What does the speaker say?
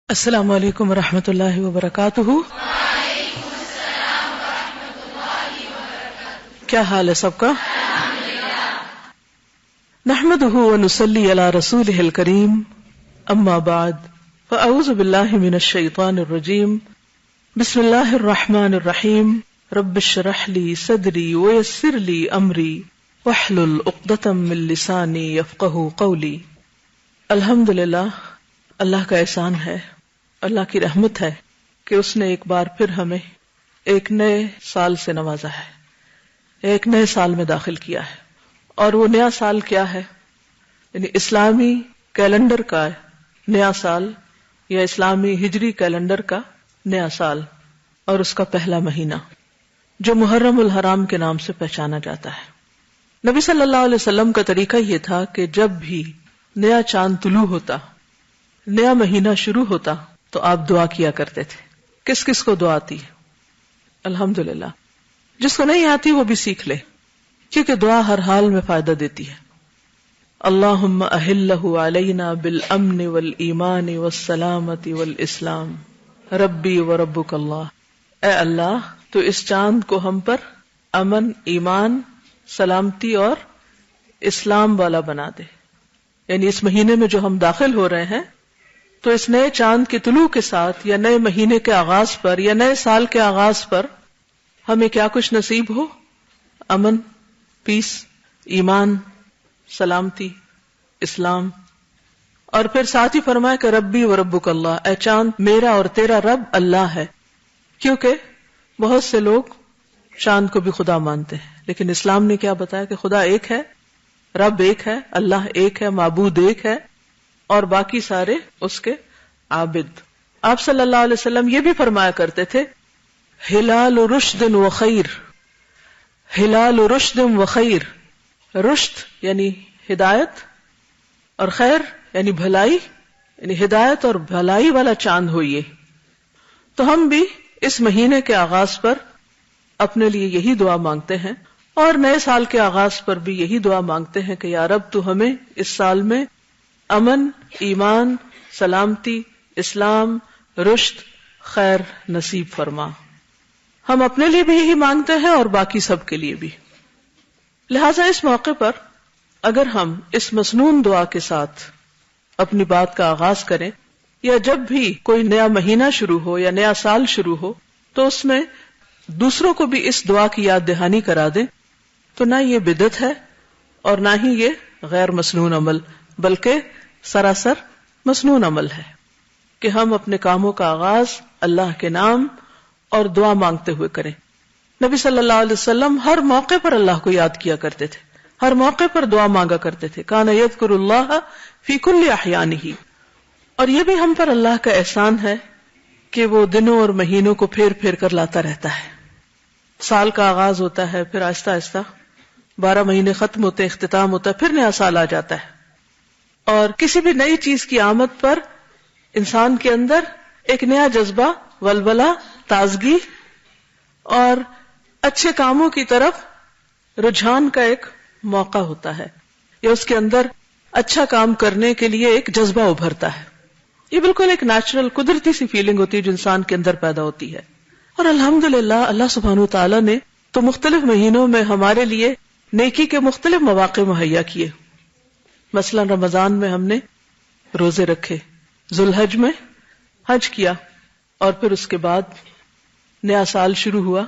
السلام علیکم ورحمۃ اللہ وبرکاتہ۔ کیا حال ہے سب کا؟ نحمده ونصلی علی رسولہ الکریم، اما بعد فاعوذ باللہ من الشیطان الرجیم، بسم اللہ الرحمن الرحیم، رب اشرح لی صدری ویسر لی امری واحلل عقدۃ من لسانی یفقہوا قولی۔ الحمدللہ، اللہ کا احسان ہے، اللہ کی رحمت ہے کہ اس نے ایک بار پھر ہمیں ایک نئے سال سے نوازا ہے، ایک نئے سال میں داخل کیا ہے۔ اور وہ نیا سال کیا ہے؟ یعنی اسلامی کیلنڈر کا نیا سال، یا اسلامی ہجری کیلنڈر کا نیا سال، اور اس کا پہلا مہینہ جو محرم الحرام کے نام سے پہچانا جاتا ہے۔ نبی صلی اللہ علیہ وسلم کا طریقہ یہ تھا کہ جب بھی نیا چاند طلوع ہوتا، نیا مہینہ شروع ہوتا، تو آپ دعا کیا کرتے تھے۔ کس کس کو دعا آتی ہے؟ الحمدللہ۔ جس کو نہیں آتی وہ بھی سیکھ لے، کیونکہ دعا ہر حال میں فائدہ دیتی ہے۔ اللہم اہلہ علینا بالامن والایمان والسلامت والاسلام ربی وربک اللہ۔ اے اللہ، تو اس چاند کو ہم پر امن، ایمان، سلامتی اور اسلام والا بنا دے۔ یعنی اس مہینے میں جو ہم داخل ہو رہے ہیں، تو اس نئے چاند کے طلوع کے ساتھ، یا نئے مہینے کے آغاز پر، یا نئے سال کے آغاز پر ہمیں کیا کچھ نصیب ہو؟ امن، پیس، ایمان، سلامتی، اسلام۔ اور پھر ساتھ ہی فرمایا کہ ربی و ربک اللہ، اے چاند میرا اور تیرا رب اللہ ہے۔ کیونکہ بہت سے لوگ چاند کو بھی خدا مانتے ہیں، لیکن اسلام نے کیا بتایا کہ خدا ایک ہے، رب ایک ہے، اللہ ایک ہے، معبود ایک ہے، اور باقی سارے اس کے عابد۔ آپ صلی اللہ علیہ وسلم یہ بھی فرمایا کرتے تھے، ہلال رشد و خیر، ہلال رشد و خیر۔ رشد یعنی ہدایت، اور خیر یعنی بھلائی، یعنی ہدایت اور بھلائی والا چاند ہوئیے۔ تو ہم بھی اس مہینے کے آغاز پر اپنے لیے یہی دعا مانگتے ہیں، اور نئے سال کے آغاز پر بھی یہی دعا مانگتے ہیں کہ یا رب، تو ہمیں اس سال میں امن، ایمان، سلامتی، اسلام، رشد، خیر نصیب فرما۔ ہم اپنے لیے بھی یہی مانگتے ہیں اور باقی سب کے لیے بھی۔ لہٰذا اس موقع پر اگر ہم اس مسنون دعا کے ساتھ اپنی بات کا آغاز کریں، یا جب بھی کوئی نیا مہینہ شروع ہو یا نیا سال شروع ہو، تو اس میں دوسروں کو بھی اس دعا کی یاد دہانی کرا دیں، تو نہ یہ بدعت ہے اور نہ ہی یہ غیر مسنون عمل، بلکہ سراسر مسنون عمل ہے کہ ہم اپنے کاموں کا آغاز اللہ کے نام اور دعا مانگتے ہوئے کریں۔ نبی صلی اللہ علیہ وسلم ہر موقع پر اللہ کو یاد کیا کرتے تھے، ہر موقع پر دعا مانگا کرتے تھے۔ کان یذکر اللہ فی کل احیانہ۔ اور یہ بھی ہم پر اللہ کا احسان ہے کہ وہ دنوں اور مہینوں کو پھیر پھیر کر لاتا رہتا ہے۔ سال کا آغاز ہوتا ہے، پھر آہستہ آہستہ 12 مہینے ختم ہوتے ہیں، اختتام ہوتا ہے، پھر نیا سال آ جاتا ہے۔ اور کسی بھی نئی چیز کی آمد پر انسان کے اندر ایک نیا جذبہ، ولولہ، تازگی اور اچھے کاموں کی طرف رجحان کا ایک موقع ہوتا ہے، یا اس کے اندر اچھا کام کرنے کے لیے ایک جذبہ ابھرتا ہے۔ یہ بالکل ایک نیچرل، قدرتی سی فیلنگ ہوتی ہے جو انسان کے اندر پیدا ہوتی ہے۔ اور الحمدللہ، اللہ سبحانہ وتعالی نے تو مختلف مہینوں میں ہمارے لیے نیکی کے مختلف مواقع مہیا کیے۔ مثلا رمضان میں ہم نے روزے رکھے، ذوالحج میں حج کیا، اور پھر اس کے بعد نیا سال شروع ہوا